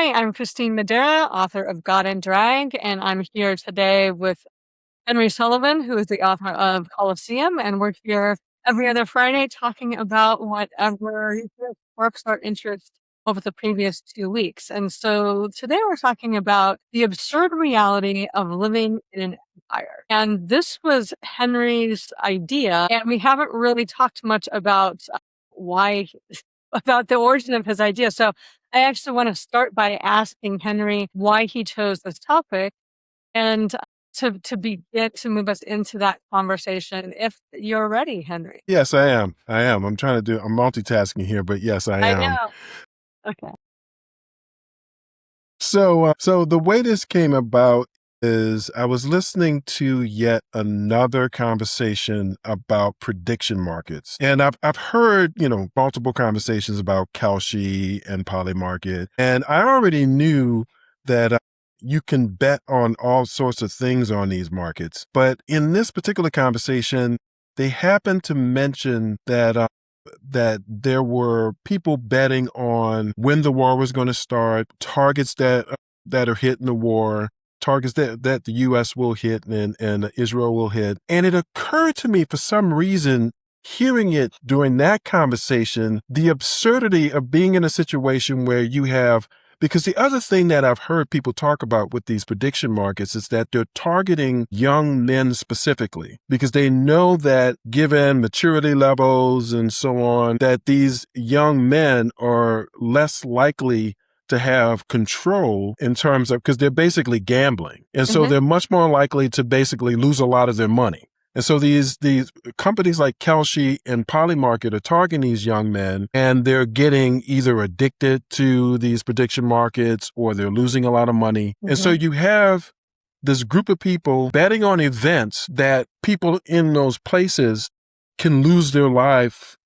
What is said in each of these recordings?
Hi, I'm Christine Madera, author of God and Drag, and I'm here today with Henry Sullivan, who is the author of Colosseum, and we're here every other Friday talking about whatever sparks our interest over the previous 2 weeks. And so today we're talking about the absurd reality of living in an empire. And this was Henry's idea, and we haven't really talked much about why about the origin of his idea. So I actually want to start by asking Henry why he chose this topic and to begin to move us into that conversation if you're ready, Henry. Yes, I am. I'm I'm multitasking here, but yes, I I am. know. Okay. So the way this came about is I was listening to yet another conversation about prediction markets. And I've heard, multiple conversations about Kalshi and Polymarket. And I already knew that you can bet on all sorts of things on these markets. But in this particular conversation, they happened to mention that there were people betting on when the war was going to start, targets that are hitting the war, targets that the U.S. will hit and Israel will hit. And it occurred to me for some reason, hearing it during that conversation, the absurdity of being in a situation where you have because the other thing that I've heard people talk about with these prediction markets is that they're targeting young men specifically because they know that given maturity levels and so on, that these young men are less likely to have control in terms of, because they're basically gambling. And so they're much more likely to basically lose a lot of their money. And so these companies like Kalshi and Polymarket are targeting these young men, and they're getting either addicted to these prediction markets or they're losing a lot of money. And so you have this group of people betting on events that people in those places can lose their life,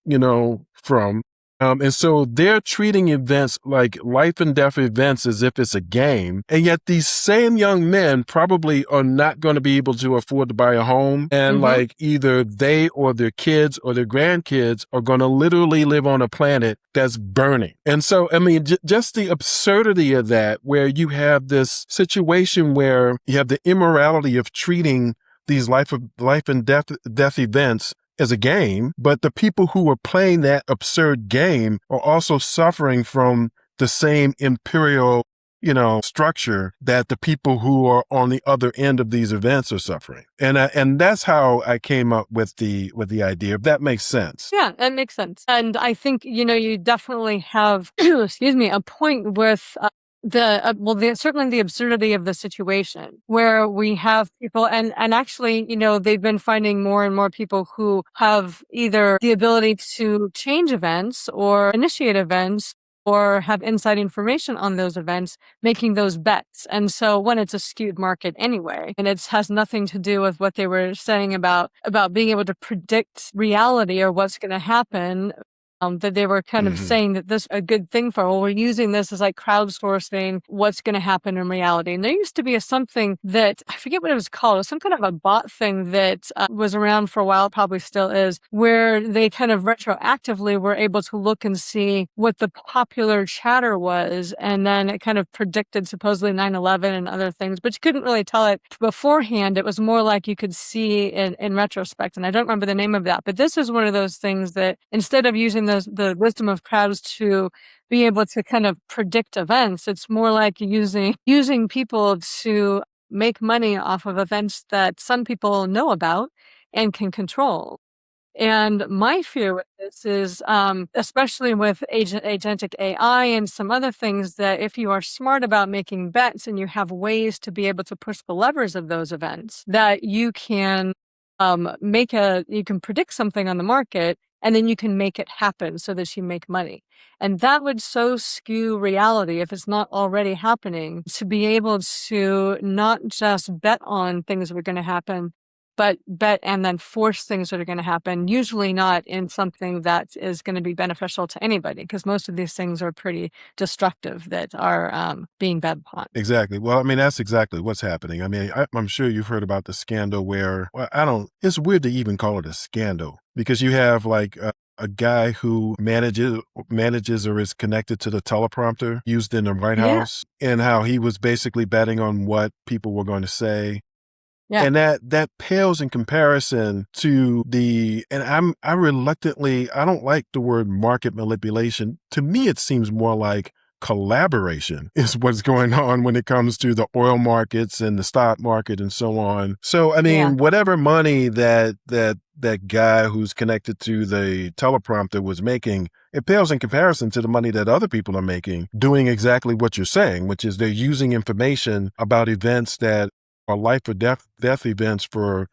from. And so they're treating events like life and death events as if it's a game. And yet these same young men probably are not going to be able to afford to buy a home. And like either they or their kids or their grandkids are going to literally live on a planet that's burning. And so, I mean, just the absurdity of that, where you have this situation where you have the immorality of treating these life and death events as a game, but the people who are playing that absurd game are also suffering from the same imperial, structure that the people who are on the other end of these events are suffering. And that's how I came up with the idea, if that makes sense. Yeah, that makes sense. And I think, you definitely have, excuse me, a point with certainly the absurdity of the situation where we have people and actually, they've been finding more and more people who have either the ability to change events or initiate events or have inside information on those events, making those bets. And so when it's a skewed market anyway, and it has nothing to do with what they were saying about being able to predict reality or what's going to happen, that they were kind of saying that this a good thing for, well, we're using this as like crowdsourcing what's going to happen in reality. And there used to be something that, I forget what it was called, it was some kind of a bot thing that was around for a while, probably still is, where they kind of retroactively were able to look and see what the popular chatter was. And then it kind of predicted supposedly 9/11 and other things, but you couldn't really tell it beforehand. It was more like you could see in retrospect. And I don't remember the name of that, but this is one of those things that instead of using the wisdom of crowds to be able to kind of predict events, it's more like using people to make money off of events that some people know about and can control. And my fear with this is, especially with agentic AI and some other things, that if you are smart about making bets and you have ways to be able to push the levers of those events, that you can you can predict something on the market and then you can make it happen so that you make money. And that would so skew reality, if it's not already happening, to be able to not just bet on things that are going to happen, but bet and then force things that are going to happen, usually not in something that is going to be beneficial to anybody, because most of these things are pretty destructive that are being bet upon. Exactly. Well, I mean, that's exactly what's happening. I mean, I'm sure you've heard about the scandal where, well, it's weird to even call it a scandal because you have like a guy who manages or is connected to the teleprompter used in the White Yeah. House, and how he was basically betting on what people were going to say. Yeah. And that pales in comparison to and I don't like the word market manipulation. To me, it seems more like collaboration is what's going on when it comes to the oil markets and the stock market and so on. So, I Yeah. mean, whatever money that guy who's connected to the teleprompter was making, it pales in comparison to the money that other people are making doing exactly what you're saying, which is they're using information about events that are life or death events for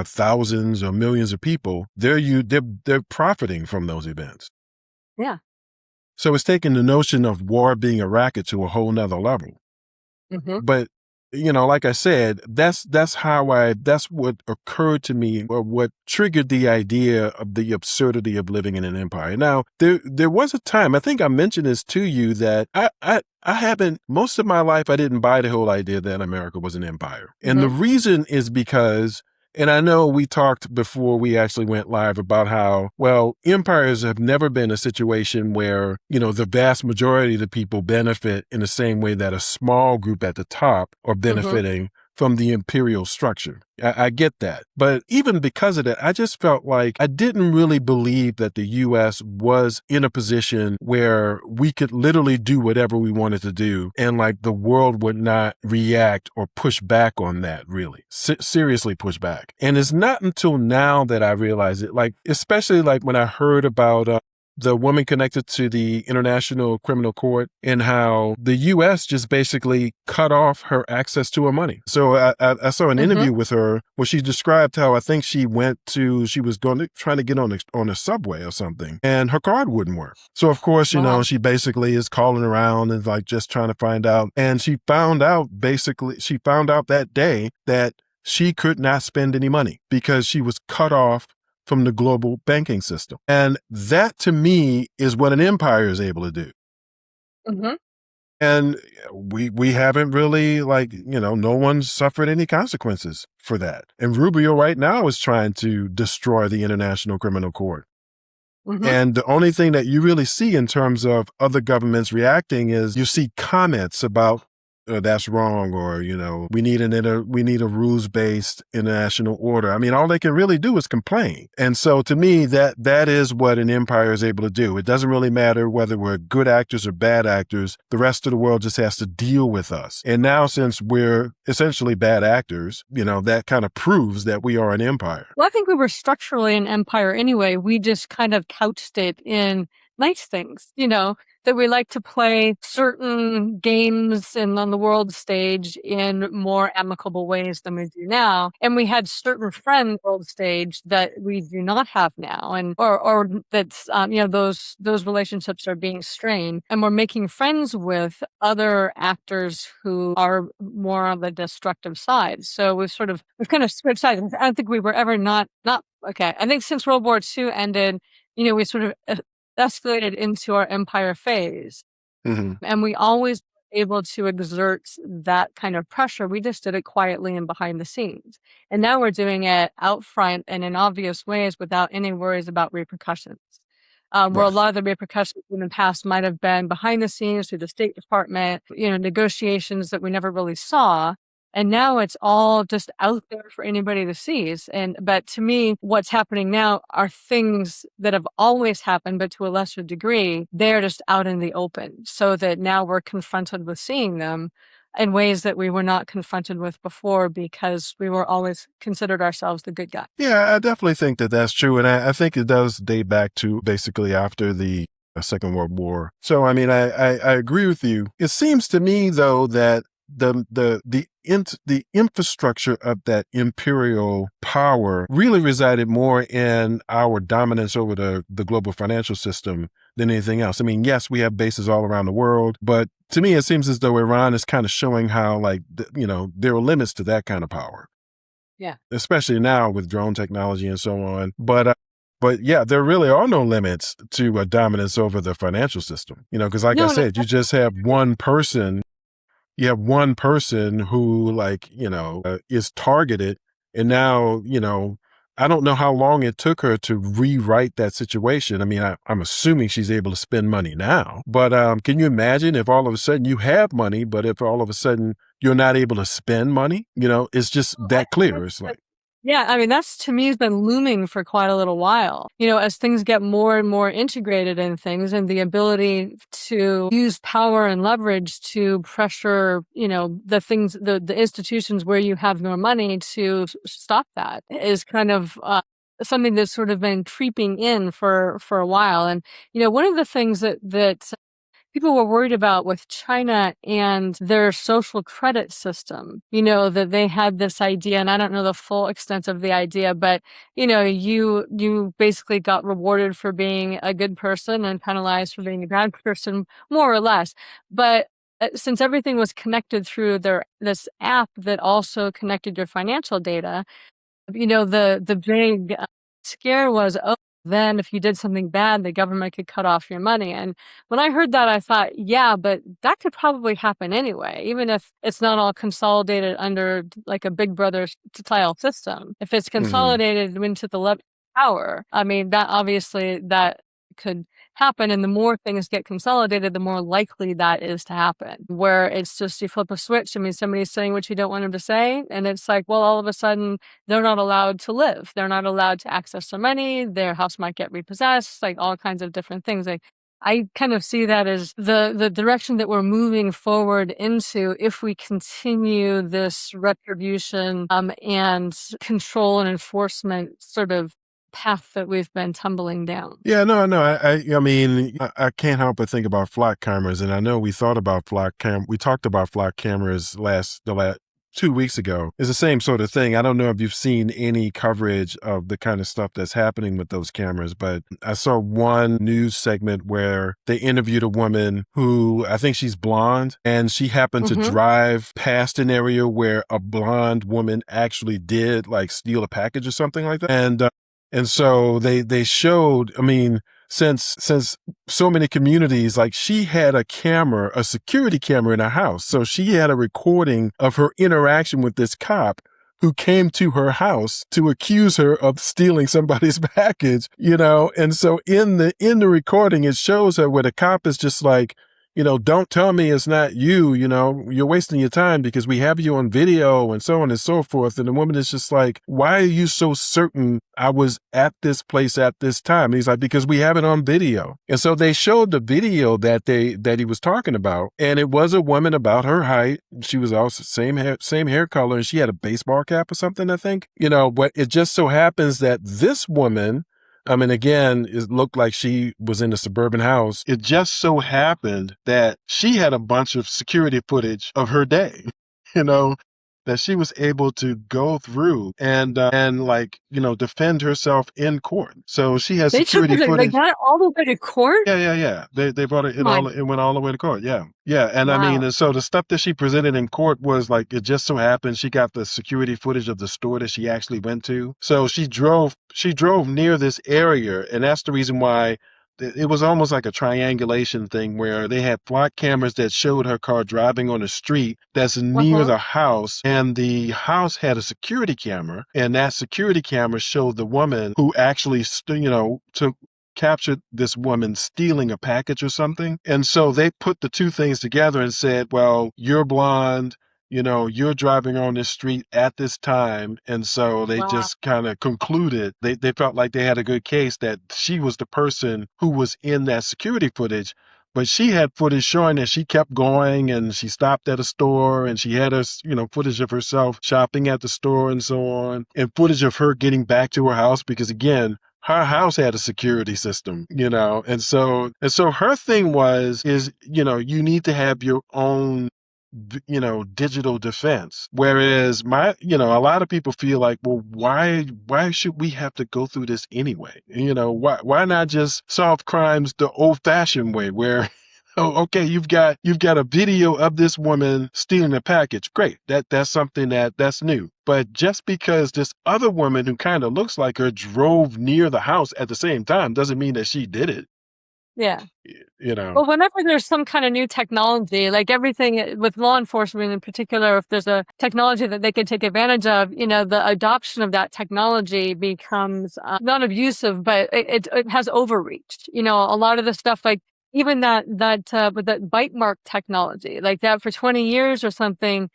thousands or millions of people. They're profiting from those events. Yeah. So it's taking the notion of war being a racket to a whole nother level. Hmm. But like I said, that's what occurred to me, or what triggered the idea of the absurdity of living in an empire. Now, there was a time, I think I mentioned this to you, that I haven't, most of my life I didn't buy the whole idea that America was an empire. And the Hmm. reason is because, and I know we talked before we actually went live about how, well, empires have never been a situation where, the vast majority of the people benefit in the same way that a small group at the top are Hmm. benefiting from the imperial structure. I get that. But even because of that, I just felt like I didn't really believe that the U.S. was in a position where we could literally do whatever we wanted to do, and like the world would not react or push back on that, really. Seriously push back. And it's not until now that I realized it, like, especially like when I heard about the woman connected to the International Criminal Court, and how the U.S. just basically cut off her access to her money. So I saw an Hmm. interview with her where she described how, I think she was trying to get on a subway or something, and her card wouldn't work. So of course, Wow. she basically is calling around and like just trying to find out. And she found out that day that she could not spend any money because she was cut off from the global banking system. And that to me is what an empire is able to do. Hmm. And we haven't really, like, no one's suffered any consequences for that. And Rubio right now is trying to destroy the International Criminal Court. Hmm. And the only thing that you really see in terms of other governments reacting is you see comments about, that's wrong, or we need a rules-based international order. I mean, all they can really do is complain. And so to me, that is what an empire is able to do. It doesn't really matter whether we're good actors or bad actors. The rest of the world just has to deal with us. And now, since we're essentially bad actors, that kind of proves that we are an empire. Well, I think we were structurally an empire anyway. We just kind of couched it in nice things, that we like to play certain games and on the world stage in more amicable ways than we do now. And we had certain friends world stage that we do not have now. And, or that's, those relationships are being strained, and we're making friends with other actors who are more on the destructive side. So we've kind of switched sides. I don't think we were ever not okay. I think since World War II ended, we sort of escalated into our empire phase, Hmm. and we always were able to exert that kind of pressure. We just did it quietly and behind the scenes. And now we're doing it out front and in obvious ways without any worries about repercussions. Where a Right. lot of the repercussions in the past might have been behind the scenes through the State Department, negotiations that we never really saw. And now it's all just out there for anybody to seize. But to me, what's happening now are things that have always happened, but to a lesser degree, they're just out in the open, so that now we're confronted with seeing them in ways that we were not confronted with before, because we were always considered ourselves the good guy. Yeah, I definitely think that that's true. And I think it does date back to basically after the Second World War. So, I mean, I agree with you. It seems to me, though, that the infrastructure of that imperial power really resided more in our dominance over the global financial system than anything else. I mean, yes, we have bases all around the world, but to me, it seems as though Iran is kind of showing how, like, there are limits to that kind of power, Yeah. especially now with drone technology and so on. But yeah, there really are no limits to a dominance over the financial system, because like I No, no. said, you just have one person. You have one person who, like, is targeted, and now, I don't know how long it took her to rewrite that situation. I mean, I'm assuming she's able to spend money now, but can you imagine if all of a sudden you have money, but if all of a sudden you're not able to spend money? It's just Well, that clear. that's It's the like, yeah, I mean, that's to me has been looming for quite a little while. As things get more and more integrated in things and the ability to use power and leverage to pressure, the institutions where you have your money to stop that is kind of something that's sort of been creeping in for a while. And, one of the things that people were worried about with China and their social credit system, that they had this idea, and I don't know the full extent of the idea, but you basically got rewarded for being a good person and penalized for being a bad person, more or less. But since everything was connected through this app that also connected your financial data, the big scare was, oh, then if you did something bad, the government could cut off your money. And when I heard that, I thought, yeah, but that could probably happen anyway, even if it's not all consolidated under like a Big Brother style system. If it's mhm. consolidated into the level of power, I mean, that obviously that could happen. And the more things get consolidated, the more likely that is to happen. Where it's just you flip a switch. I mean, somebody's saying what you don't want them to say. And it's like, well, all of a sudden, they're not allowed to live. They're not allowed to access their money. Their house might get repossessed, like all kinds of different things. Like I kind of see that as the direction that we're moving forward into if we continue this retribution and control and enforcement sort of path that we've been tumbling down. Yeah, no, no. I mean, I can't help but think about flock cameras, and I know we thought about we talked about flock cameras the last 2 weeks ago. It's the same sort of thing. I don't know if you've seen any coverage of the kind of stuff that's happening with those cameras, but I saw one news segment where they interviewed a woman who I think she's blonde, and she happened to Hmm. drive past an area where a blonde woman actually did like steal a package or something like that, and so they showed, I mean, since so many communities, like she had a security camera in her house. So she had a recording of her interaction with this cop who came to her house to accuse her of stealing somebody's package. And so in the recording, it shows her where the cop is just like, don't tell me it's not you, you're wasting your time because we have you on video and so on and so forth. And the woman is just like, why are you so certain I was at this place at this time? And he's like, because we have it on video. And so they showed the video that he was talking about. And it was a woman about her height. She was also same hair color. And she had a baseball cap or something, I think, but it just so happens that this woman, I mean, again, it looked like she was in a suburban house. It just so happened that she had a bunch of security footage of her day, you know, that she was able to go through and like, defend herself in court. So she has security They footage. got it all the way to court. Yeah, yeah, yeah. They brought it Oh in my, it went all the way to court. Yeah. Yeah. And I mean, wow. and so the stuff that she presented in court was like, it just so happened she got the security footage of the store that she actually went to. So she drove near this area, and that's the reason why it was almost like a triangulation thing where they had flock cameras that showed her car driving on a street that's near Uh-huh. the house, and the house had a security camera, and that security camera showed the woman who actually took captured this woman stealing a package or something. And so they put the two things together and said, well, you're blonde, you're driving on this street at this time. And so they Wow. just kind of concluded they felt like they had a good case that she was the person who was in that security footage. But she had footage showing that she kept going and she stopped at a store and she had footage of herself shopping at the store and so on, and footage of her getting back to her house because again, her house had a security system, and so her thing is, you need to have your own digital defense. Whereas a lot of people feel like, well, why should we have to go through this anyway? Why not just solve crimes the old fashioned way where oh, okay, you've got a video of this woman stealing a package. Great. That's something that's new. But just because this other woman who kind of looks like her drove near the house at the same time doesn't mean that she did it. Yeah. you know. Well, whenever there's some kind of new technology, like everything with law enforcement in particular, if there's a technology that they can take advantage of, the adoption of that technology becomes not abusive, but it has overreached. A lot of the stuff, like even with that bite mark technology, like that for 20 years or something,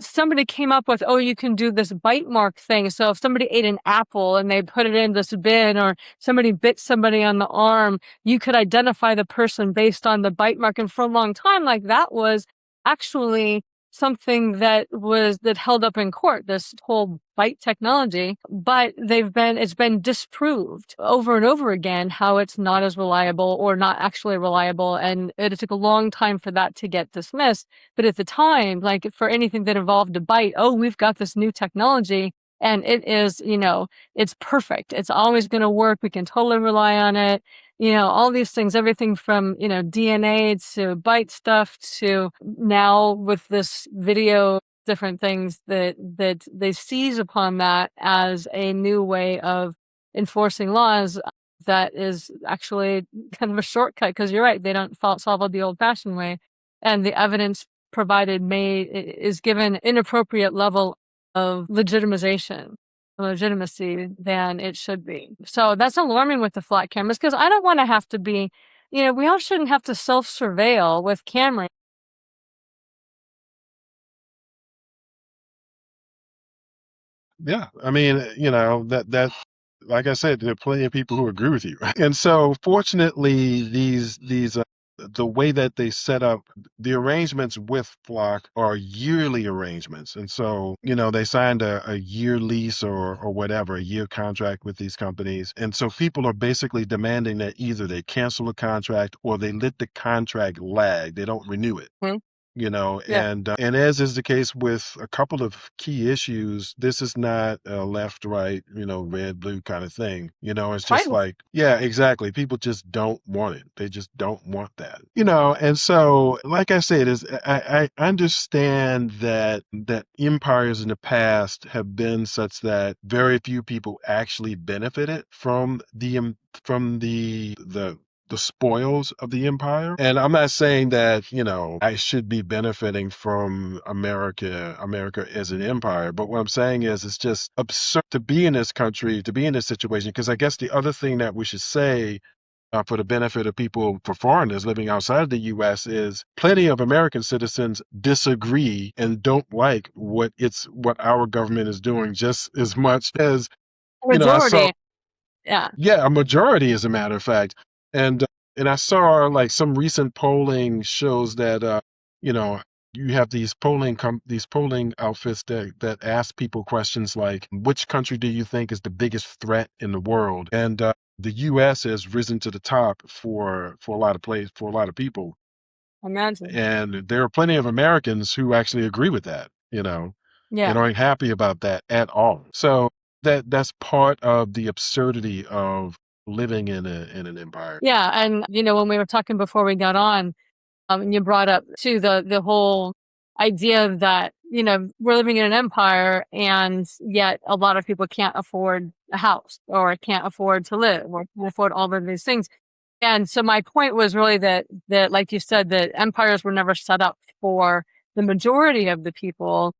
somebody came up with, oh, you can do this bite mark thing. So if somebody ate an apple and they put it in this bin, or somebody bit somebody on the arm, you could identify the person based on the bite mark. And for a long time, like that was actually something that held up in court, this whole bite technology, but it's been disproved over and over again how it's not as reliable, or not actually reliable. And it took a long time for that to get dismissed. But at the time, like for anything that involved a bite, oh, we've got this new technology and it is, it's perfect. It's always going to work. We can totally rely on it. All these things, everything from, DNA to bite stuff to now with this video, different things that they seize upon that as a new way of enforcing laws that is actually kind of a shortcut. Because you're right, they don't solve it the old fashioned way. And the evidence provided is given inappropriate level of legitimacy than it should be. So that's alarming with the flat cameras, because I don't want to have to be, we all shouldn't have to self-surveil with cameras. Yeah, I mean, that like I said, there are plenty of people who agree with you. And so fortunately, these the way that they set up the arrangements with Flock are yearly arrangements. And so, they signed a year lease or whatever, a year contract with these companies. And so people are basically demanding that either they cancel the contract or they let the contract lag. They don't renew it. Hmm? Yeah, And as is the case with a couple of key issues, this is not a left, right, red, blue kind of thing. It's just right. like, yeah, exactly. People just don't want it. They just don't want that. And so, like I said, is I understand that empires in the past have been such that very few people actually benefited from the spoils of the empire. And I'm not saying that, I should be benefiting from America as an empire. But what I'm saying is it's just absurd to be in this country, to be in this situation. Because I guess the other thing that we should say for the benefit of people, for foreigners living outside of the U.S., is plenty of American citizens disagree and don't like what our government is doing just as much as, I saw. Majority. Yeah. Yeah, a majority, as a matter of fact. And I saw like some recent polling shows that you know you have these polling outfits that ask people questions like, which country do you think is the biggest threat in the world? And the U.S. has risen to the top for a lot of for a lot of people, Imagine. and there are plenty of Americans who actually agree with that. And Yeah. aren't happy about that at all. So that's part of the absurdity of living in an empire. Yeah. And, when we were talking before we got on, and you brought up too the whole idea that, we're living in an empire, and yet a lot of people can't afford a house, or can't afford to live, or can't afford all of these things. And so my point was really that like you said, that empires were never set up for the majority of the people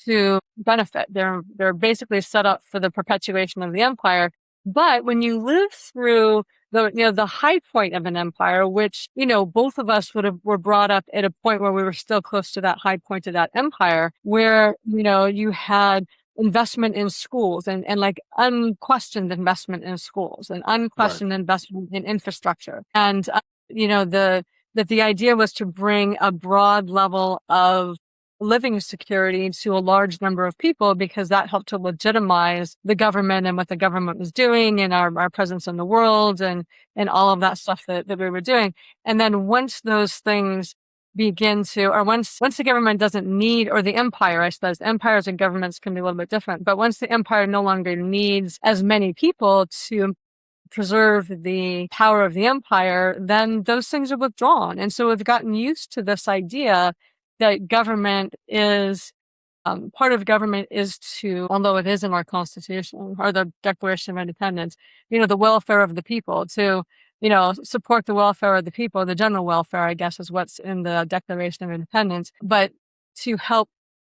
to benefit. They're basically set up for the perpetuation of the empire. But when you live through the high point of an empire, which, both of us were brought up at a point where we were still close to that high point of that empire, where, you had investment in schools, and like unquestioned investment in schools, and Right. unquestioned investment in infrastructure. And, the idea was to bring a broad level of living security to a large number of people, because that helped to legitimize the government and what the government was doing, and our presence in the world, and all of that stuff that we were doing. And then once those things or once the government doesn't need, or the empire, I suppose, empires and governments can be a little bit different, but once the empire no longer needs as many people to preserve the power of the empire, then those things are withdrawn. And so we've gotten used to this idea that government is part of government is to, although it is in our Constitution or the Declaration of Independence, the welfare of the people, to support the welfare of the people, the general welfare, I guess, is what's in the Declaration of Independence, but to help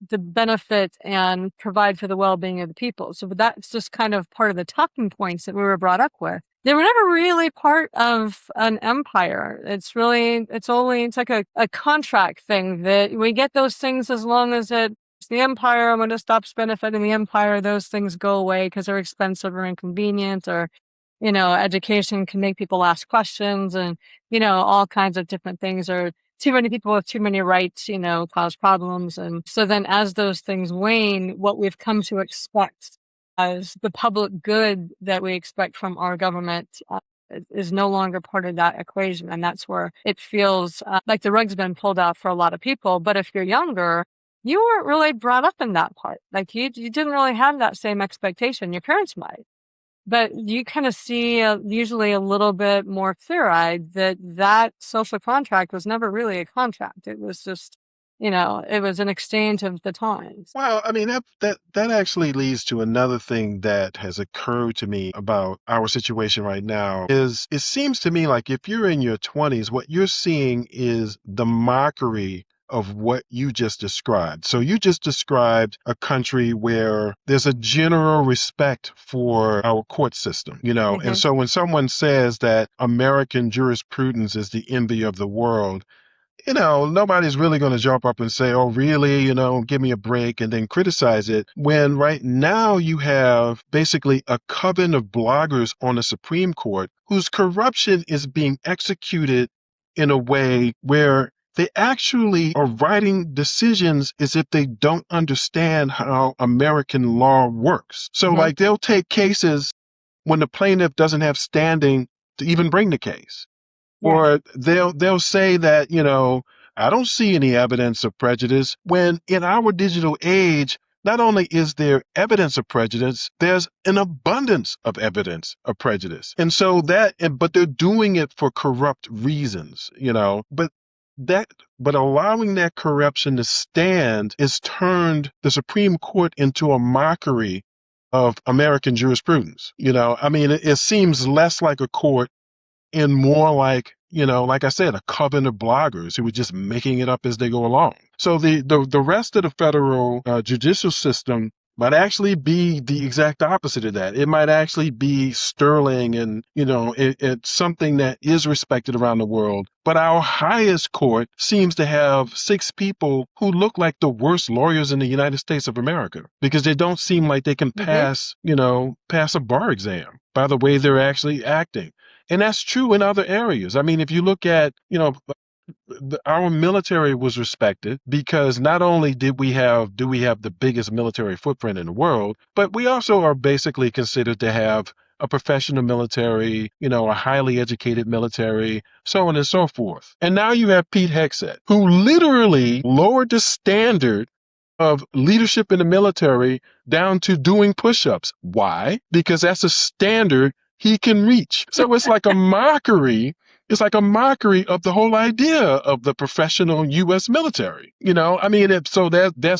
the benefit and provide for the well-being of the people. So that's just kind of part of the talking points that we were brought up with. They were never really part of an empire. It's like a contract thing that we get those things as long as it's the empire. When it stops benefiting the empire, those things go away because they're expensive or inconvenient, or education can make people ask questions, and all kinds of different things, or too many people with too many rights, cause problems. And so then as those things wane, what we've come to expect as the public good that we expect from our government is no longer part of that equation. And that's where it feels like the rug's been pulled out for a lot of people. But if you're younger, you weren't really brought up in that part. Like you didn't really have that same expectation. Your parents might. But you kind of see usually a little bit more clear-eyed that social contract was never really a contract. It was just, it was an exchange of the times. Well, I mean that actually leads to another thing that has occurred to me about our situation right now is it seems to me like if you're in your 20s, what you're seeing is the mockery of what you just described. So you just described a country where there's a general respect for our court system, and Hmm. so when someone says that American jurisprudence is the envy of the world, nobody's really going to jump up and say, oh, really, give me a break and then criticize it. When right now you have basically a coven of bloggers on the Supreme Court whose corruption is being executed in a way where they actually are writing decisions as if they don't understand how American law works. So, Hmm. like, they'll take cases when the plaintiff doesn't have standing to even bring the case, Yeah. or they'll say that, I don't see any evidence of prejudice, when in our digital age, not only is there evidence of prejudice, there's an abundance of evidence of prejudice. And so but they're doing it for corrupt reasons, that but allowing that corruption to stand is turned the Supreme Court into a mockery of American jurisprudence. I mean, it seems less like a court and more like, like I said, a coven of bloggers who are just making it up as they go along. So the rest of the federal judicial system might actually be the exact opposite of that. It might actually be sterling and, it's something that is respected around the world. But our highest court seems to have 6 people who look like the worst lawyers in the United States of America because they don't seem like they can Hmm. pass a bar exam by the way they're actually acting. And that's true in other areas. I mean, if you look at, our military was respected because not only do we have the biggest military footprint in the world, but we also are basically considered to have a professional military, a highly educated military, so on and so forth. And now you have Pete Hegseth, who literally lowered the standard of leadership in the military down to doing push-ups. Why? Because that's a standard he can reach. So it's like a mockery. It's like a mockery of the whole idea of the professional U.S. military. I mean, that's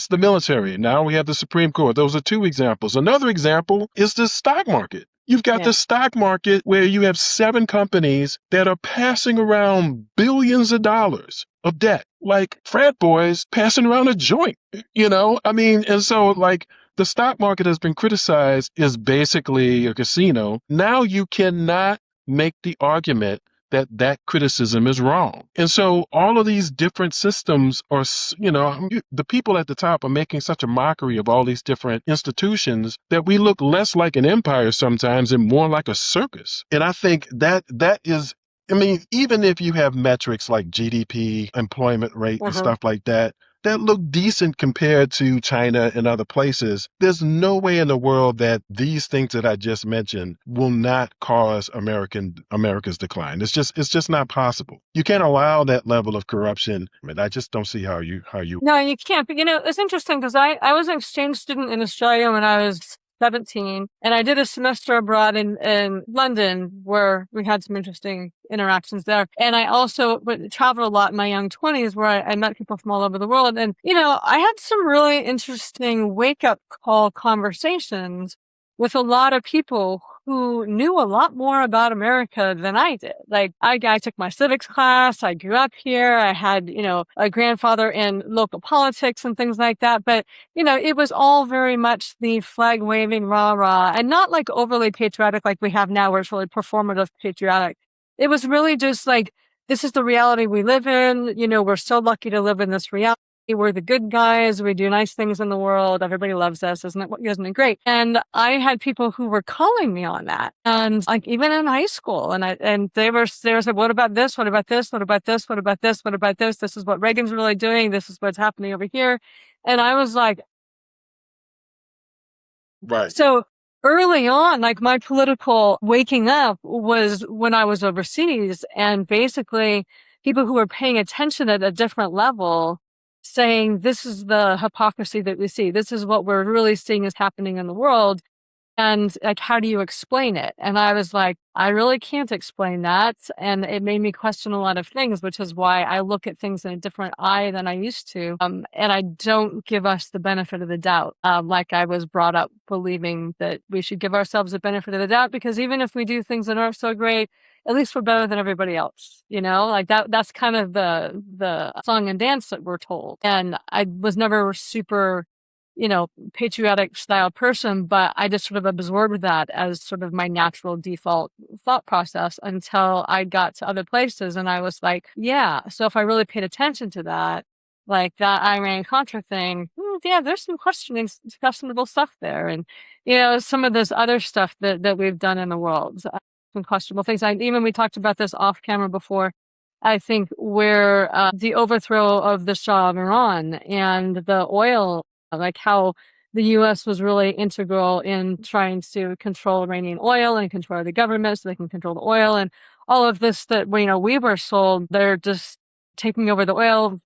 the military. Now we have the Supreme Court. Those are 2 examples. Another example is the stock market. You've got Yeah. the stock market where you have 7 companies that are passing around billions of dollars of debt, like frat boys passing around a joint, I mean, and so like the stock market has been criticized as basically a casino. Now you cannot make the argument that that criticism is wrong. And so all of these different systems are, the people at the top are making such a mockery of all these different institutions that we look less like an empire sometimes and more like a circus. And I think that is, I mean, even if you have metrics like GDP, employment rate, and Hmm. stuff like that, that look decent compared to China and other places, there's no way in the world that these things that I just mentioned will not cause America's decline. It's just not possible. You can't allow that level of corruption. I mean, I just don't see how you. No, you can't. But it's interesting because I was an exchange student in Australia when I was 17, and I did a semester abroad in London where we had some interesting interactions there. And I also traveled a lot in my young 20s where I met people from all over the world. And, I had some really interesting wake up call conversations with a lot of people who knew a lot more about America than I did. Like I took my civics class. I grew up here. I had, a grandfather in local politics and things like that. But, it was all very much the flag waving rah rah and not like overly patriotic like we have now where it's really performative patriotic. It was really just like, this is the reality we live in. We're so lucky to live in this reality. We're the good guys. We do nice things in the world. Everybody loves us. Isn't it great? And I had people who were calling me on that. And like even in high school and they were like, what about this? What about this? What about this? What about this? What about this? This is what Reagan's really doing. This is what's happening over here. And I was like, Right. so early on, like my political waking up was when I was overseas and basically people who were paying attention at a different level saying, this is the hypocrisy that we see. This is what we're really seeing is happening in the world. And like, how do you explain it? And I was like, I really can't explain that. And it made me question a lot of things, which is why I look at things in a different eye than I used to. And I don't give us the benefit of the doubt. Like I was brought up believing that we should give ourselves the benefit of the doubt, because even if we do things that aren't so great, at least we're better than everybody else, like that's kind of the song and dance that we're told. And I was never super patriotic style person, but I just sort of absorbed that as sort of my natural default thought process until I got to other places. And I was like, yeah, so if I really paid attention to that, like that Iran-Contra thing, yeah, there's some questionable stuff there. And, some of this other stuff that we've done in the world, some questionable things. Even we talked about this off camera before. I think where the overthrow of the Shah of Iran and the oil, like how the U.S. was really integral in trying to control Iranian oil and control the government so they can control the oil and all of this that, we were sold. They're just taking over the oil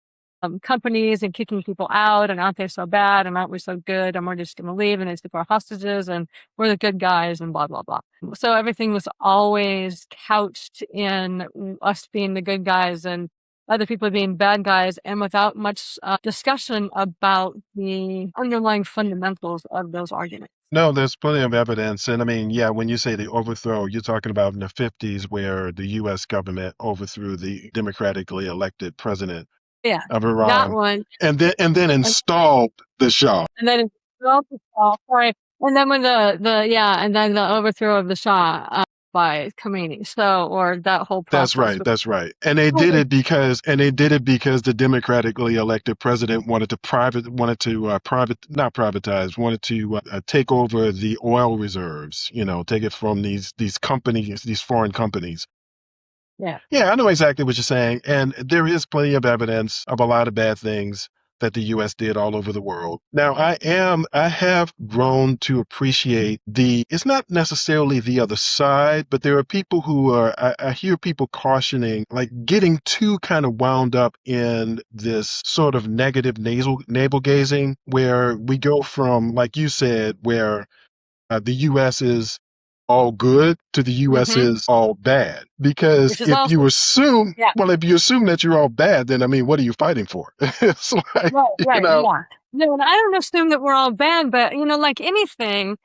companies and kicking people out. And aren't they so bad? And aren't we so good? And we're just going to leave and it's our hostages and we're the good guys and blah, blah, blah. So everything was always couched in us being the good guys and other people being bad guys, and without much discussion about the underlying fundamentals of those arguments. No, there's plenty of evidence. And I mean, yeah, when you say the overthrow, you're talking about in the 50s where the US government overthrew the democratically elected president Yeah, of that Iran one. and then installed the Shah. And then sorry. And then when and then the overthrow of the Shah by Khomeini. So, or that whole That's process. right. That's right. And they did it because the democratically elected president not privatize, wanted to take over the oil reserves, take it from these companies, these foreign companies. Yeah. Yeah, I know exactly what you're saying. And there is plenty of evidence of a lot of bad things that the US did all over the world. Now, I have grown to appreciate it's not necessarily the other side, but there are people I hear people cautioning, like getting too kind of wound up in this sort of negative navel gazing, where we go from, like you said, where the US is all good to the US Mm-hmm. is all bad. Because Which is also, yeah. if you assume that you're all bad, then I mean, what are you fighting for? It's like, Right, you right, know, yeah. No, and I don't assume that we're all bad, but like anything,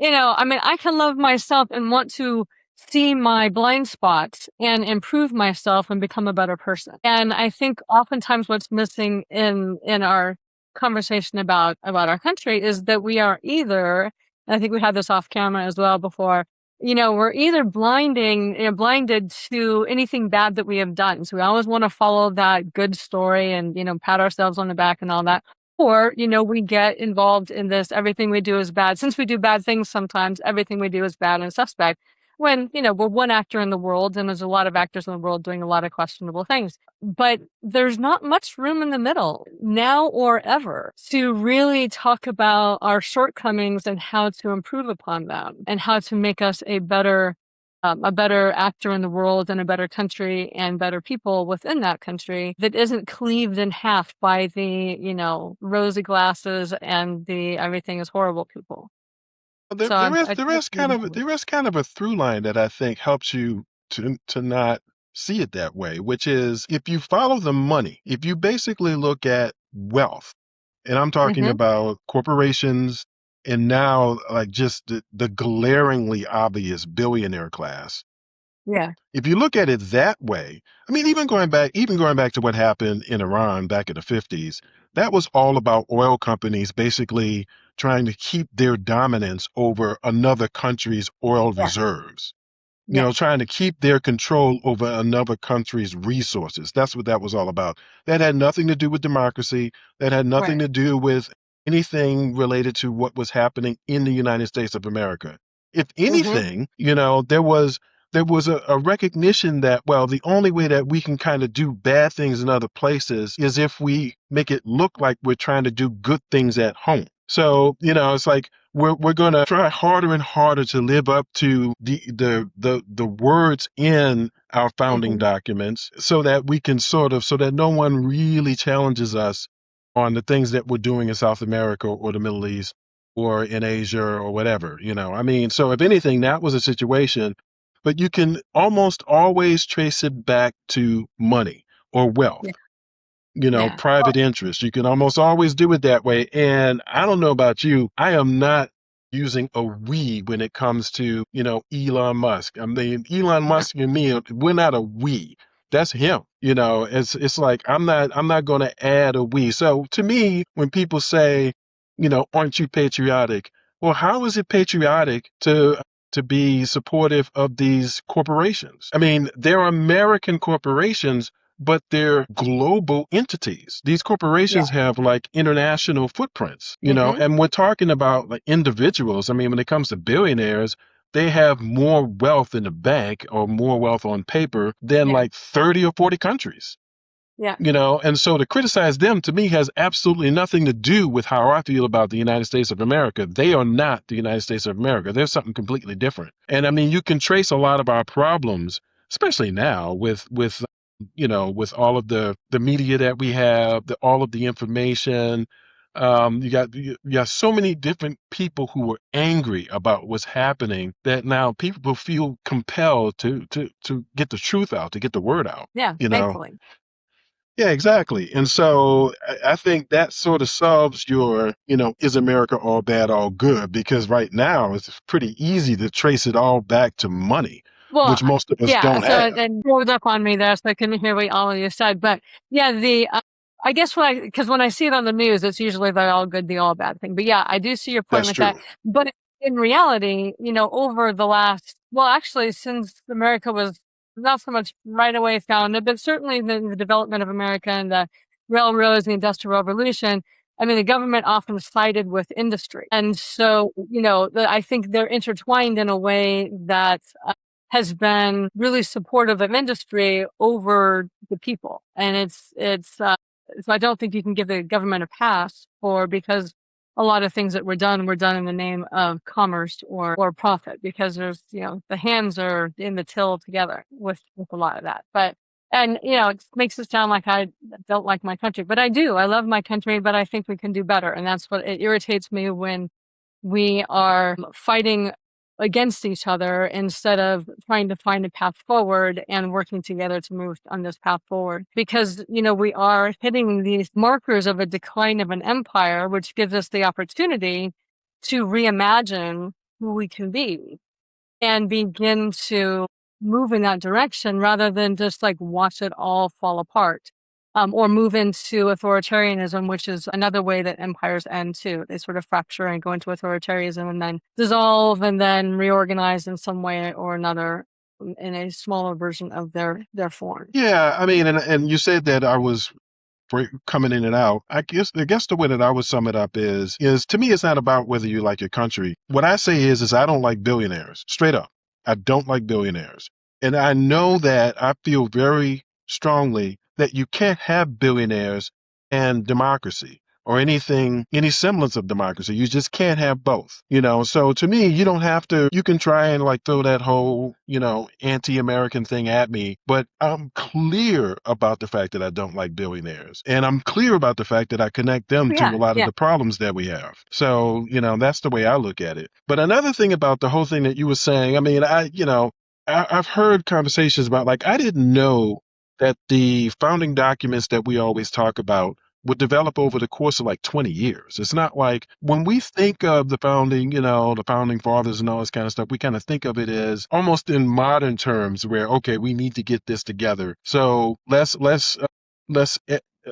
I mean, I can love myself and want to see my blind spots and improve myself and become a better person. And I think oftentimes what's missing in our conversation about our country is that we are either, and I think we had this off camera as well before, we're either blinded to anything bad that we have done. So we always want to follow that good story and, pat ourselves on the back and all that. Or, we get involved in this, everything we do is bad. Since we do bad things sometimes, everything we do is bad and suspect. When, we're one actor in the world and there's a lot of actors in the world doing a lot of questionable things. But there's not much room in the middle, now or ever, to really talk about our shortcomings and how to improve upon them and how to make us a better actor in the world and a better country and better people within that country that isn't cleaved in half by the, rosy glasses and the everything is horrible people. there, So there is I there think is kind of there is kind of a through line that I think helps you to not see it that way, which is if you follow the money, if you basically look at wealth, and I'm talking hmm about corporations, and now like just the glaringly obvious billionaire class. Yeah. If you look at it that way, I mean, even going back to what happened in Iran back in the 50s, that was all about oil companies basically trying to keep their dominance over another country's oil Yeah. reserves, Yeah. trying to keep their control over another country's resources. That's what that was all about. That had nothing to do with democracy. That had nothing Right. to do with anything related to what was happening in the United States of America. If Hmm. anything, there was a recognition that, well, the only way that we can kind of do bad things in other places is if we make it look like we're trying to do good things at home. So, it's like we're going to try harder and harder to live up to the words in our founding Hmm. documents so that we can so that no one really challenges us on the things that we're doing in South America or the Middle East or in Asia or whatever, I mean, so if anything, that was a situation, but you can almost always trace it back to money or wealth, Yeah. Yeah. private interest. You can almost always do it that way. And I don't know about you, I am not using a we when it comes to, Elon Musk. I mean, Elon Yeah. Musk and me, we're not a we. That's him. It's like I'm not going to add a we. So to me, when people say, aren't you patriotic? Well, how is it patriotic to be supportive of these corporations? I mean, they're American corporations, but they're global entities. These Yeah. corporations have like international footprints, Hmm. and we're talking about like individuals. I mean, when it comes to billionaires, they have more wealth in the bank or more wealth on paper than Yeah. like 30 or 40 countries. Yeah. And so to criticize them to me has absolutely nothing to do with how I feel about the United States of America. They are not the United States of America. They're something completely different. And I mean, you can trace a lot of our problems, especially now with all of the media that we have, all of the information. You got so many different people who are angry about what's happening that now people feel compelled to get the truth out, to get the word out. Yeah. You know, Thankfully. yeah, exactly. And so I think that sort of solves your, is America all bad, all good? Because right now it's pretty easy to trace it all back to money, Well, which most of us yeah. don't So have. it rolled up on me there, so I couldn't hear what all of you said. But yeah, I guess because when I see it on the news, it's usually the all good, the all bad thing. But yeah, I do see your point That's with that. true. But in reality, over the last, well, actually, since America was not so much right away founded, but certainly the development of America and the railroads, the Industrial Revolution. I mean, the government often sided with industry. And so, I think they're intertwined in a way that has been really supportive of industry over the people. And so I don't think you can give the government a pass because a lot of things that were done in the name of commerce or profit, because the hands are in the till together with a lot of that. And it makes it sound like I don't like my country, but I do. I love my country, but I think we can do better. And that's what it irritates me when we are fighting against each other instead of trying to find a path forward and working together to move on this path forward. Because, we are hitting these markers of a decline of an empire, which gives us the opportunity to reimagine who we can be and begin to move in that direction rather than just like watch it all fall apart. Or move into authoritarianism, which is another way that empires end too. They sort of fracture and go into authoritarianism and then dissolve and then reorganize in some way or another in a smaller version of their form. Yeah, I mean, and you said that I was coming in and out. I guess the way that I would sum it up is to me it's not about whether you like your country. What I say is I don't like billionaires. Straight up. I don't like billionaires. And I know that I feel very strongly that you can't have billionaires and democracy or any semblance of democracy. You just can't have both. So to me, you don't have to, you can try and like throw that whole, anti-American thing at me, but I'm clear about the fact that I don't like billionaires. And I'm clear about the fact that I connect them to Yeah, a lot of yeah, the problems that we have. So, that's the way I look at it. But another thing about the whole thing that you were saying, I mean, I've heard conversations about like, I didn't know that the founding documents that we always talk about would develop over the course of like 20 years. It's not like when we think of the founding, the founding fathers and all this kind of stuff, we kind of think of it as almost in modern terms where, okay, we need to get this together. So let's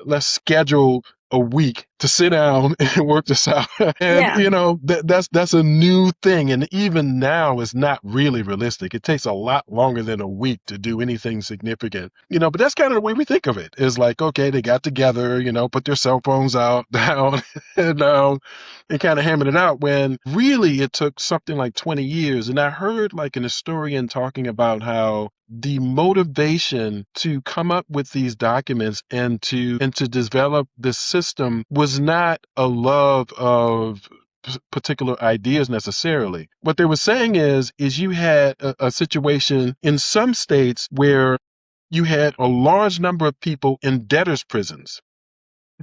let's schedule a week to sit down and work this out. And Yeah. that's a new thing. And even now it's not really realistic. It takes a lot longer than a week to do anything significant. But that's kind of the way we think of it. It's like, okay, they got together, put their cell phones out down and kind of hammered it out, when really it took something like 20 years. And I heard like an historian talking about how the motivation to come up with these documents and to develop this system was not a love of particular ideas necessarily. What they were saying is you had a situation in some states where you had a large number of people in debtors' prisons,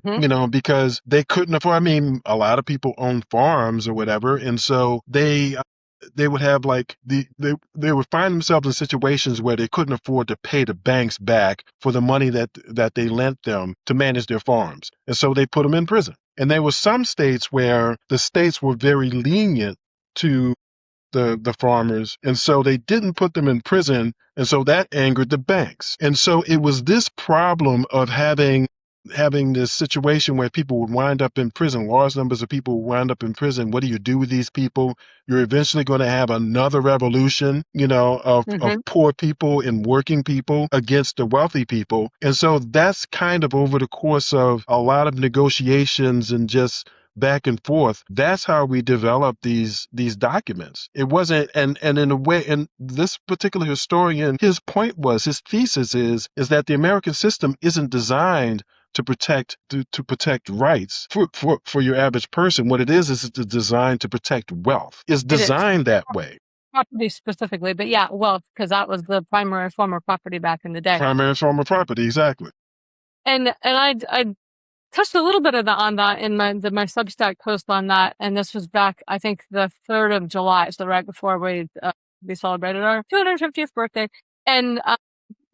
Hmm. because they couldn't afford. I mean, a lot of people own farms or whatever, and so they would have like they would find themselves in situations where they couldn't afford to pay the banks back for the money that they lent them to manage their farms, and so they put them in prison. And there were some states where the states were very lenient to the farmers, and so they didn't put them in prison, and so that angered the banks. And so it was this problem of having this situation where people would wind up in prison, large numbers of people would wind up in prison. What do you do with these people? You're eventually going to have another revolution, of Hmm. poor people and working people against the wealthy people. And so that's kind of over the course of a lot of negotiations and just back and forth. That's how we developed these documents. It wasn't, and in a way, and this particular historian, his thesis is that the American system isn't designed to protect rights for your average person. What it is it's designed to protect wealth. It's It is designed that way. property specifically, but yeah, wealth, because that was the primary form of property back in the day. Primary form of property, exactly. And I touched a little bit of that on that in my Substack post on that, and this was back, I think, the 3rd of July, so right before we celebrated our 250th birthday. And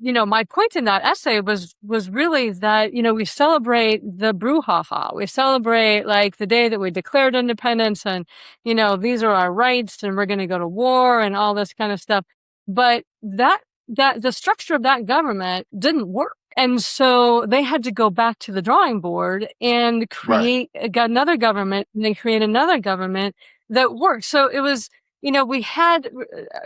my point in that essay was really that, we celebrate the brouhaha. We celebrate like the day that we declared independence, and, these are our rights and we're going to go to war and all this kind of stuff. But that the structure of that government didn't work. And so they had to go back to the drawing board and Right. create another government, and they create another government that worked. So it was, we had,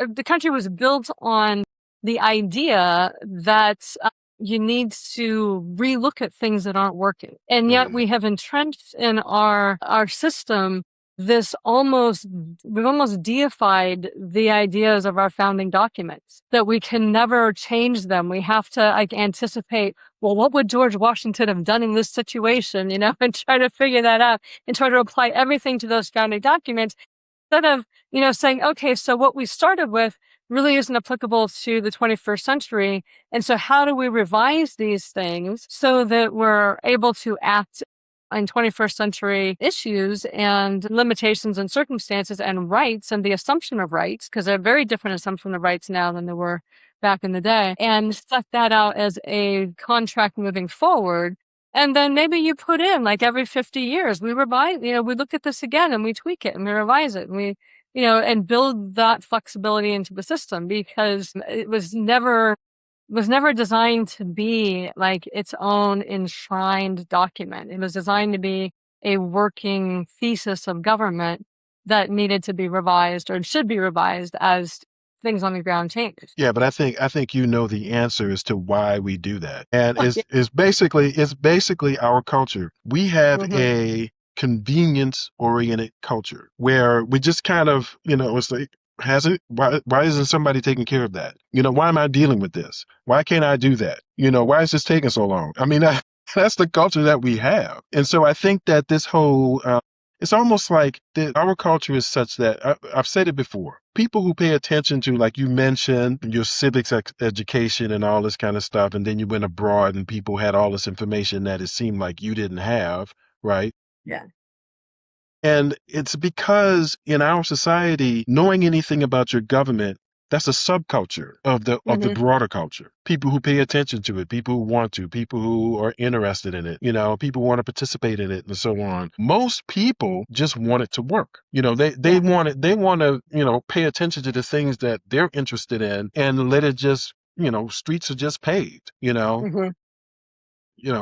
the country was built on the idea that you need to relook at things that aren't working. And yet Mm. we have entrenched in our system we've almost deified the ideas of our founding documents, that we can never change them. We have to like anticipate, well, what would George Washington have done in this situation, and try to figure that out and try to apply everything to those founding documents, instead of, saying, okay, so what we started with really isn't applicable to the 21st century. And so how do we revise these things so that we're able to act in 21st century issues and limitations and circumstances and rights and the assumption of rights, because they're very different assumption of rights now than they were back in the day, and set that out as a contract moving forward. And then maybe you put in like every 50 years, we revise, we look at this again and we tweak it and we revise it and and build that flexibility into the system, because it was never designed to be like its own enshrined document. It was designed to be a working thesis of government that needed to be revised or should be revised as things on the ground change. Yeah, but I think the answer as to why we do that. And Yeah. it's basically our culture. We have Hmm. a convenience oriented culture where we just kind of, it's like, why isn't somebody taking care of that? Why am I dealing with this? Why can't I do that? Why is this taking so long? I mean, that's the culture that we have. And so I think that this whole it's almost like our culture is such that I've said it before. People who pay attention to, like you mentioned, your civics education and all this kind of stuff, and then you went abroad and people had all this information that it seemed like you didn't have, right? Yeah. And it's because in our society, knowing anything about your government that's a subculture of the Hmm. broader culture. People who pay attention to it, people who want to, people who are interested in it, people want to participate in it and so on. Most people just want it to work. They Yeah. want it, they want to, pay attention to the things that they're interested in and let it just, streets are just paved, Hmm.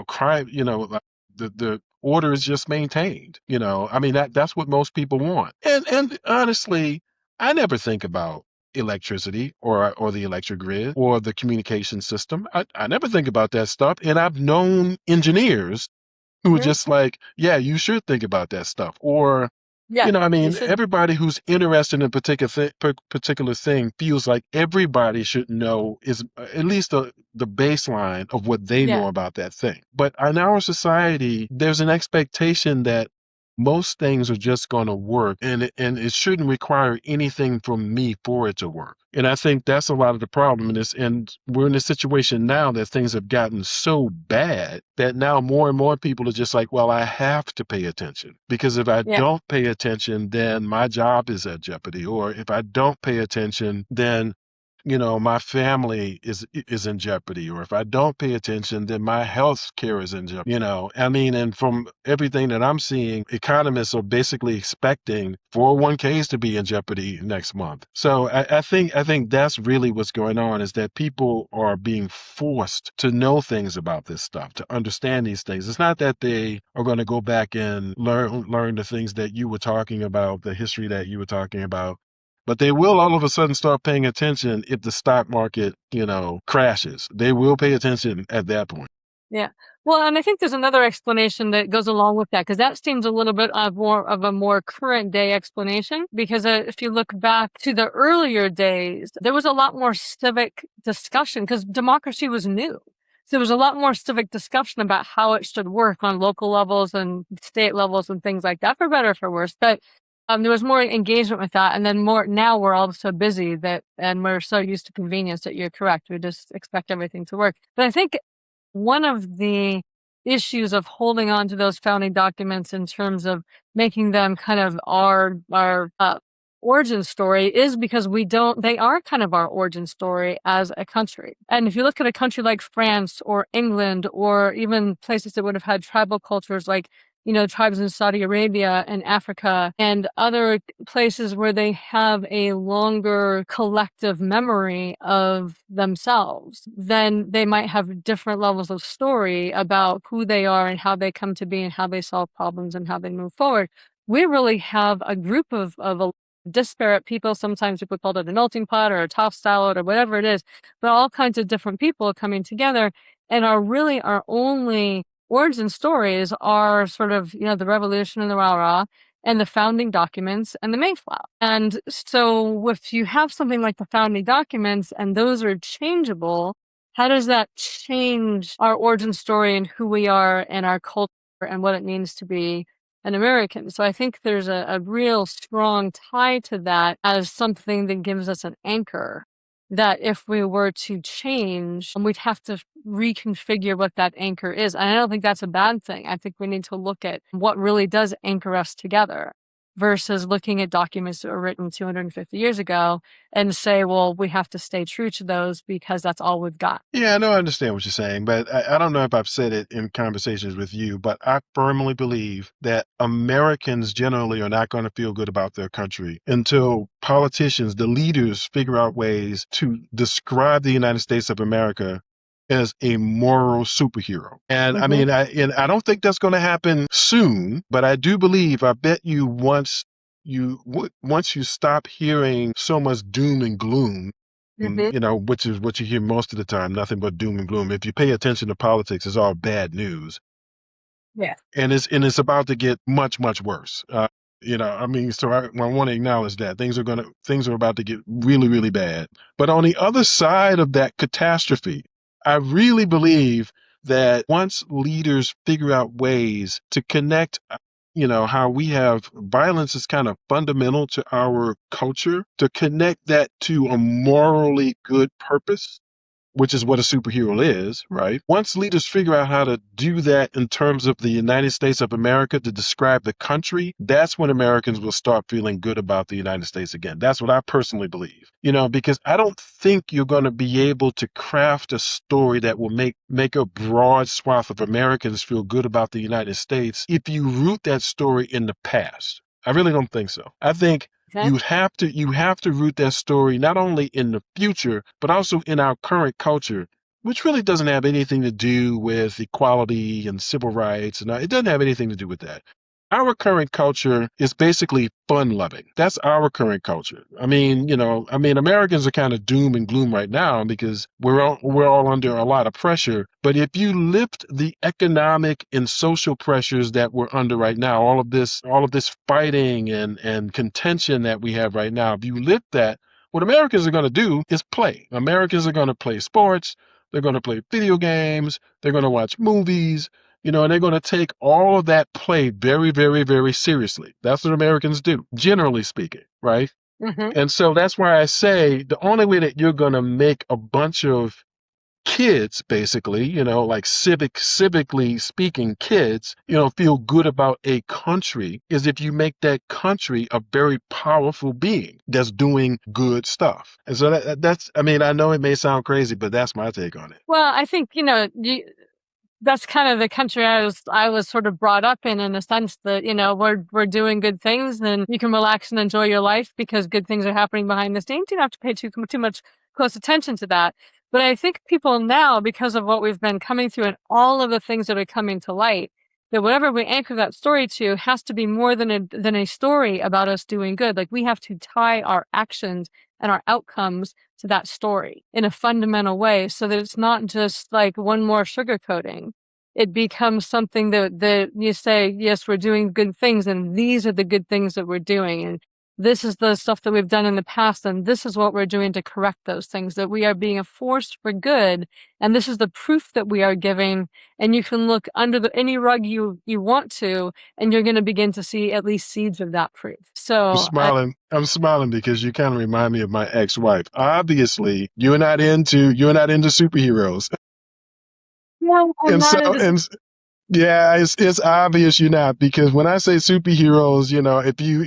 crime, like the order is just maintained. I mean that's what most people want. And honestly, I never think about electricity or the electric grid or the communication system. I never think about that stuff. And I've known engineers who were Hmm. just like, yeah, you should think about that stuff. Or Yeah. I You mean, should. everybody who's interested in a particular thing feels like everybody should know is at least the baseline of what they Yeah. know about that thing. But in our society, there's an expectation that most things are just going to work, and it shouldn't require anything from me for it to work. And I think that's a lot of the problem in this. And we're in a situation now that things have gotten so bad that now more and more people are just like, well, I have to pay attention, because if I Yeah. don't pay attention, then my job is at jeopardy. Or if I don't pay attention, then my family is in jeopardy. Or if I don't pay attention, then my health care is in jeopardy. I mean, and from everything that I'm seeing, economists are basically expecting 401ks to be in jeopardy next month. So I think that's really what's going on, is that people are being forced to know things about this stuff, to understand these things. It's not that they are going to go back and learn the things that you were talking about, the history that you were talking about, but they will all of a sudden start paying attention if the stock market, crashes. They will pay attention at that point. Yeah. Well, and I think there's another explanation that goes along with that, because that seems a little bit of more of a more current day explanation. Because if you look back to the earlier days, there was a lot more civic discussion because democracy was new. So there was a lot more civic discussion about how it should work on local levels and state levels and things like that, for better or for worse. But there was more engagement with that. And then more now we're all so busy and we're so used to convenience that you're correct. We just expect everything to work. But I think one of the issues of holding on to those founding documents in terms of making them kind of our origin story is because they are kind of our origin story as a country. And if you look at a country like France or England or even places that would have had tribal cultures like tribes in Saudi Arabia and Africa and other places where they have a longer collective memory of themselves, then they might have different levels of story about who they are and how they come to be and how they solve problems and how they move forward. We really have a group of a disparate people. Sometimes people call it a melting pot or a tossed salad or whatever it is, but all kinds of different people coming together, and are really our only origin stories are sort of, the revolution and the rah rah and the founding documents and the Mayflower. And so if you have something like the founding documents and those are changeable, how does that change our origin story and who we are and our culture and what it means to be an American? So I think there's a real strong tie to that as something that gives us an anchor, that if we were to change, we'd have to reconfigure what that anchor is. And I don't think that's a bad thing. I think we need to look at what really does anchor us together versus looking at documents that were written 250 years ago and say, well, we have to stay true to those because that's all we've got. Yeah, I know, I understand what you're saying, but I don't know if I've said it in conversations with you, but I firmly believe that Americans generally are not going to feel good about their country until politicians, the leaders, figure out ways to describe the United States of America as a moral superhero. And I Hmm. mean, I don't think that's going to happen soon, but I do believe, I bet you once you stop hearing so much doom and gloom, Hmm. which is what you hear most of the time, nothing but doom and gloom. If you pay attention to politics, it's all bad news. Yeah. And it's about to get much, much worse. I mean, so I want to acknowledge that things are about to get really, really bad. But on the other side of that catastrophe, I really believe that once leaders figure out ways to connect, how we have violence is kind of fundamental to our culture, to connect that to a morally good purpose, which is what a superhero is, right? Once leaders figure out how to do that in terms of the United States of America to describe the country, that's when Americans will start feeling good about the United States again. That's what I personally believe. Because I don't think you're going to be able to craft a story that will make a broad swath of Americans feel good about the United States if you root that story in the past. I really don't think so. I think Okay. you have to root that story not only in the future, but also in our current culture, which really doesn't have anything to do with equality and civil rights, and it doesn't have anything to do with that. Our current culture is basically fun loving. That's our current culture. Americans are kind of doom and gloom right now because we're all under a lot of pressure. But if you lift the economic and social pressures that we're under right now, all of this fighting and contention that we have right now, if you lift that, what Americans are going to do is play. Americans are going to play sports. They're going to play video games. They're going to watch movies. And they're going to take all of that play very, very, very seriously. That's what Americans do, generally speaking, right? Hmm. And so that's why I say the only way that you're going to make a bunch of kids, basically, like civically speaking kids, feel good about a country is if you make that country a very powerful being that's doing good stuff. And so that's, I know it may sound crazy, but that's my take on it. Well, I think, that's kind of the country I was sort of brought up in a sense that, we're doing good things, and you can relax and enjoy your life because good things are happening behind the scenes. You don't have to pay too much close attention to that. But I think people now, because of what we've been coming through and all of the things that are coming to light, that whatever we anchor that story to has to be more than a story about us doing good. Like, we have to tie our actions and our outcomes to that story in a fundamental way so that it's not just like one more sugarcoating. It becomes something that you say, yes, we're doing good things, and these are the good things that we're doing. And this is the stuff that we've done in the past, and this is what we're doing to correct those things, that we are being a force for good. And this is the proof that we are giving. And you can look under any rug you want to, and you're going to begin to see at least seeds of that proof. I'm So smiling. I'm smiling because you kind of remind me of my ex-wife. Obviously, you're not into superheroes, no, I'm and so not into. and yeah, it's obvious you're not because when I say superheroes,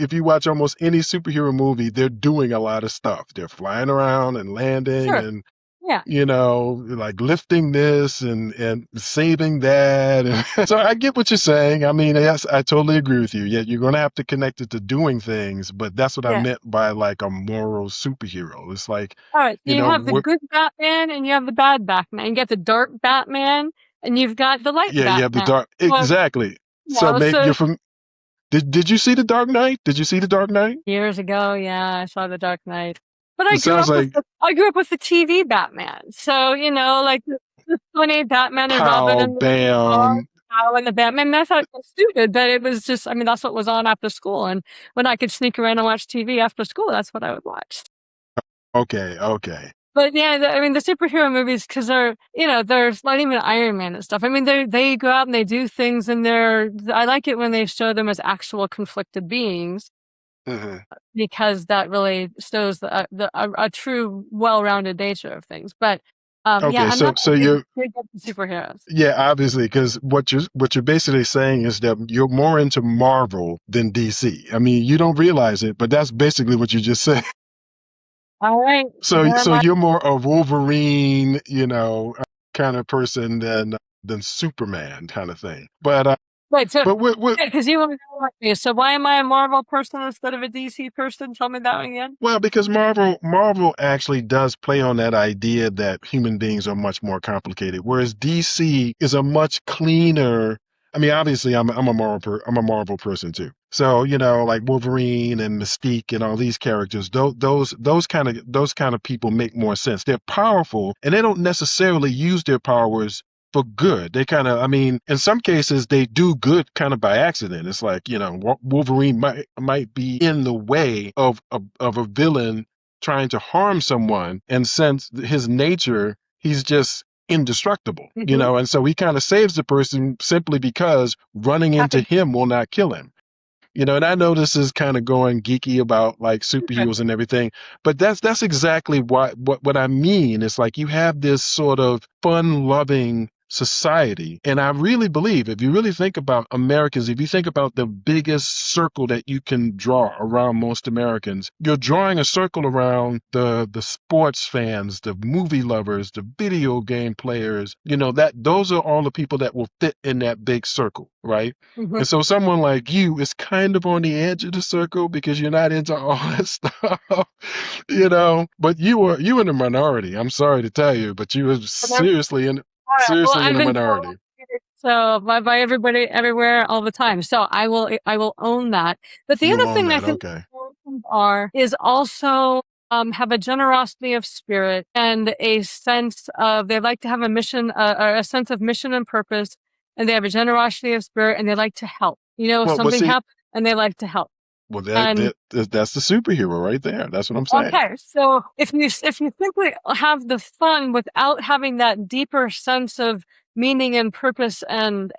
if you watch almost any superhero movie, they're doing a lot of stuff. They're flying around and landing Sure. and Yeah. like lifting this and saving that. And so I get what you're saying. Yes, I totally agree with you. Yeah, you're going to have to connect it to doing things, but that's what I Yeah. meant by like a moral superhero. It's like, All right. So you have the we're, good Batman and you have the bad Batman. You get the dark Batman and you've got the light yeah, you have the Batman. dark. Well, Exactly. So maybe so you're from, did you see The Dark Knight? Did you see The Dark Knight? years ago, yeah, I saw the Dark Knight. But I It grew sounds up with like I grew up with the TV Batman. So, like the funny Batman and Robin pow, and the dog, bam. Owl and the Batman. I thought it was stupid, but it was just, that's what was on after school. And when I could sneak around and watch TV after school, that's what I would watch. Okay, okay. But yeah, the superhero movies, because there's not even Iron Man and stuff. They go out and they do things, and I like it when they show them as actual conflicted beings, Mhm. because that really shows a true, well-rounded nature of things. But yeah, Okay, I'm so not so a big you're big into superheroes. yeah, obviously, because what you're basically saying is that you're more into Marvel than DC. You don't realize it, but that's basically what you just said. All right, So more so my you're more a Wolverine, kind of person than Superman kind of thing. wait. So But what yeah, because you want to know like me. So why am I a Marvel person instead of a DC person? Tell me that one again. Well, because Marvel actually does play on that idea that human beings are much more complicated, whereas DC is a much cleaner. Obviously, I'm a Marvel person too. So like Wolverine and Mystique and all these characters, those kind of people make more sense. They're powerful, and they don't necessarily use their powers for good. They kind of, in some cases, they do good kind of by accident. It's like, Wolverine might be in the way of a villain trying to harm someone, and since his nature, he's just indestructible, Hmm. and so he kind of saves the person simply because running into Happy. him will not kill him. And I know this is kind of going geeky about like Okay. superheroes and everything, but that's exactly what I mean. It's like you have this sort of fun-loving society. And I really believe, if you really think about Americans, if you think about the biggest circle that you can draw around most Americans, you're drawing a circle around the sports fans, the movie lovers, the video game players, that those are all the people that will fit in that big circle, right? Mhm. And so someone like you is kind of on the edge of the circle because you're not into all that stuff, but you in the minority. I'm sorry to tell you, but you were All right. Well, seriously in I've the been told minority. so by everybody everywhere all the time. So I will own that. But the You'll other own thing I that. think Okay. Americans are is also have a generosity of spirit and a sense of they like to have a mission or a sense of mission and purpose, and they have a generosity of spirit and they like to help. Well, Something see, happens and they like to help. well, And that's the superhero right there. That's what I'm saying. okay, so if you simply have the fun without having that deeper sense of meaning and purpose and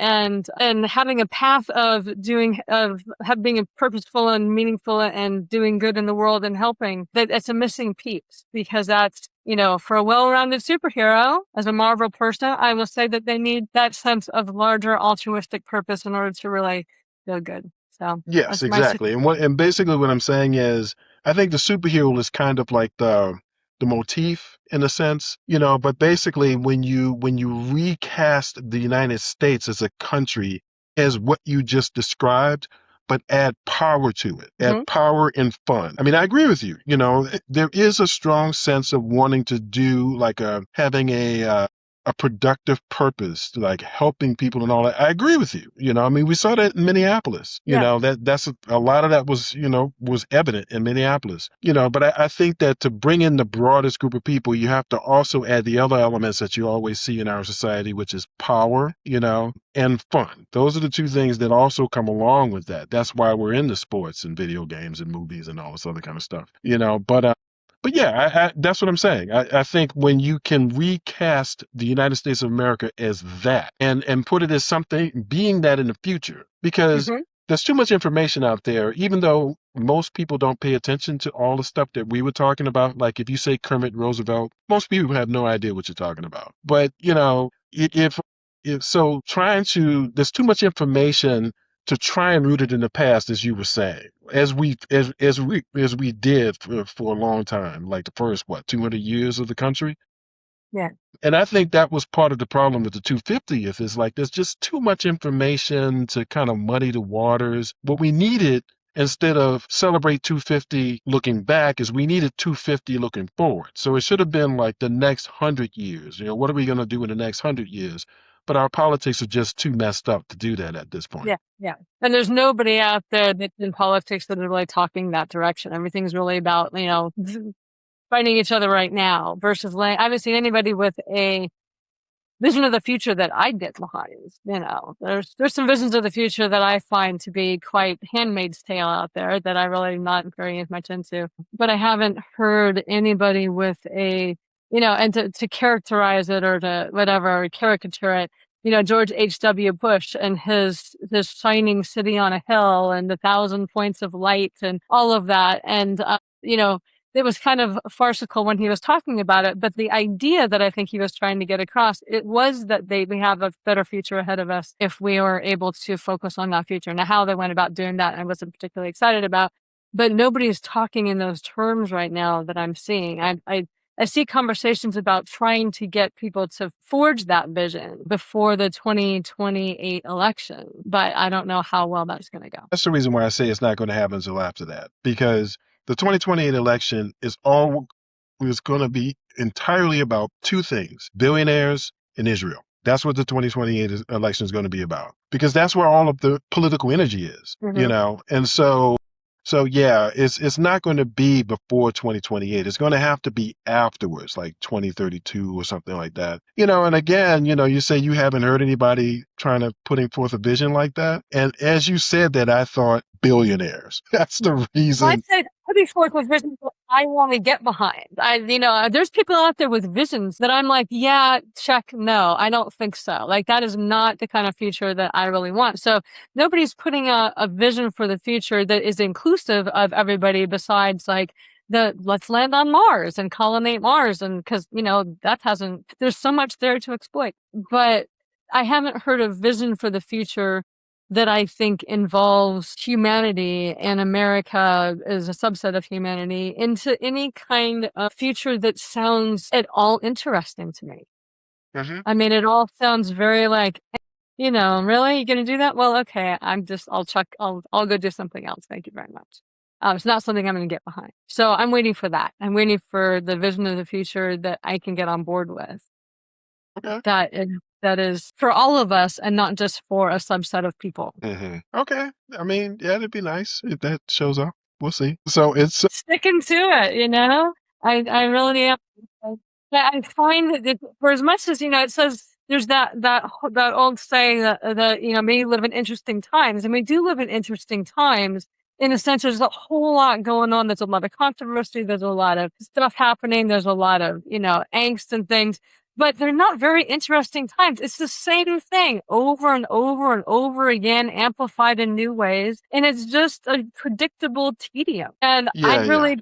having a path of being purposeful and meaningful and doing good in the world and helping, that it's a missing piece because that's for a well-rounded superhero as a Marvel person, I will say that they need that sense of larger altruistic purpose in order to really feel good. So Yes, that's my exactly. And basically what I'm saying is I think the superhero is kind of like the motif in a sense, but basically when you recast the United States as a country as what you just described, but add power to it, add Mhm. power and fun. I mean, I agree with you. There is a strong sense of wanting to do like having a productive purpose, like helping people and all that. I agree with you. I mean, we saw that in Minneapolis. Yeah. That's a lot of that was evident in Minneapolis. But I think that to bring in the broadest group of people, you have to also add the other elements that you always see in our society, which is power, and fun. Those are the two things that also come along with that. That's why we're into sports and video games and movies and all this other kind of stuff. But yeah, that's what I'm saying. I think when you can recast the United States of America as that and put it as something being that in the future, because Mhm. there's too much information out there, even though most people don't pay attention to all the stuff that we were talking about. Like if you say Kermit Roosevelt, most people have no idea what you're talking about. But, if so, there's too much information to try and root it in the past, as you were saying, as we did for a long time, like the first 200 years of the country. Yeah. And I think that was part of the problem with the 250th is like there's just too much information to kind of muddy the waters. What we needed instead of celebrate 250 looking back is we needed 250 looking forward. So it should have been like the next 100 years. What are we going to do in the next 100 years? But our politics are just too messed up to do that at this point. Yeah, yeah. And there's nobody out there that's in politics that is really talking that direction. Everything's really about, fighting each other right now versus I haven't seen anybody with a vision of the future that I get behind. There's some visions of the future that I find to be quite Handmaid's Tale out there that I really not very much into. But I haven't heard anybody with and to characterize it or to whatever, or caricature it. George H.W. Bush and his shining city on a hill and the thousand points of light and all of that. And, it was kind of farcical when he was talking about it, but the idea that I think he was trying to get across, it was that we have a better future ahead of us if we were able to focus on that future. Now, how they went about doing that, I wasn't particularly excited about, but nobody's talking in those terms right now that I'm seeing. I see conversations about trying to get people to forge that vision before the 2028 election, but I don't know how well that's going to go. That's the reason why I say it's not going to happen until after that, because the 2028 election is going to be entirely about two things: billionaires and Israel. That's what the 2028 election is going to be about, because that's where all of the political energy is, Hmm. And so yeah, it's not going to be before 2028. It's going to have to be afterwards, like 2032 or something like that. And again, you say you haven't heard anybody trying to putting forth a vision like that. And as you said that, I thought billionaires. That's the I'd reason. say putting forth with visions that I want to get behind. There's people out there with visions that I'm like, yeah, check, no, I don't think so. Like, that is not the kind of future that I really want. So nobody's putting a vision for the future that is inclusive of everybody besides like let's land on Mars and colonate Mars. And because, there's so much there to exploit. But I haven't heard a vision for the future that I think involves humanity and America as a subset of humanity into any kind of future that sounds at all interesting to me. Hmm. I mean, it all sounds very like, really? You're gonna do that? Well, okay, I'll go do something else. Thank you very much. It's not something I'm gonna get behind. So I'm waiting for that. I'm waiting for the vision of the future that I can get on board with. Okay. That is for all of us and not just for a subset of people. Okay. I mean, yeah, it'd be nice if that shows up. We'll see. So it's Sticking to it, I really am. Yeah, I find that for as much as, it says there's that old saying that, may you live in interesting times. And we do live in interesting times in a sense. There's a whole lot going on. There's a lot of controversy. There's a lot of stuff happening. There's a lot of, angst and things, but they're not very interesting times. It's the same thing over and over and over again, amplified in new ways. And it's just a predictable tedium. And yeah, I'd yeah. really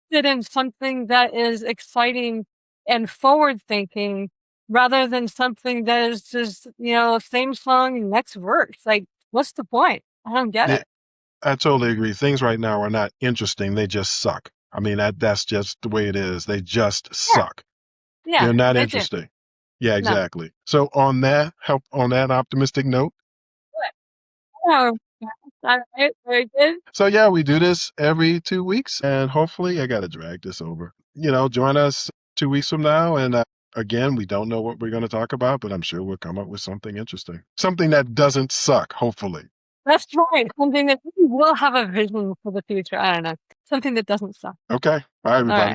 fit in something that is exciting and forward thinking rather than something that is just, same song, next verse. Like, what's the point? I don't get Yeah, it. I totally agree. Things right now are not interesting. They just suck. I mean, that's just the way it is. They just Yeah. suck. Yeah. They're not They do. interesting. Yeah, No. exactly. So on that optimistic note, Oh, yeah. All right. Very good. so yeah, we do this every 2 weeks, and hopefully, I gotta drag this over. Join us 2 weeks from now, and again, we don't know what we're going to talk about, but I'm sure we'll come up with something interesting, something that doesn't suck. Hopefully. That's right. Something that we will have a vision for the future. I don't know. Something that doesn't suck. Okay. Bye, All everybody. right.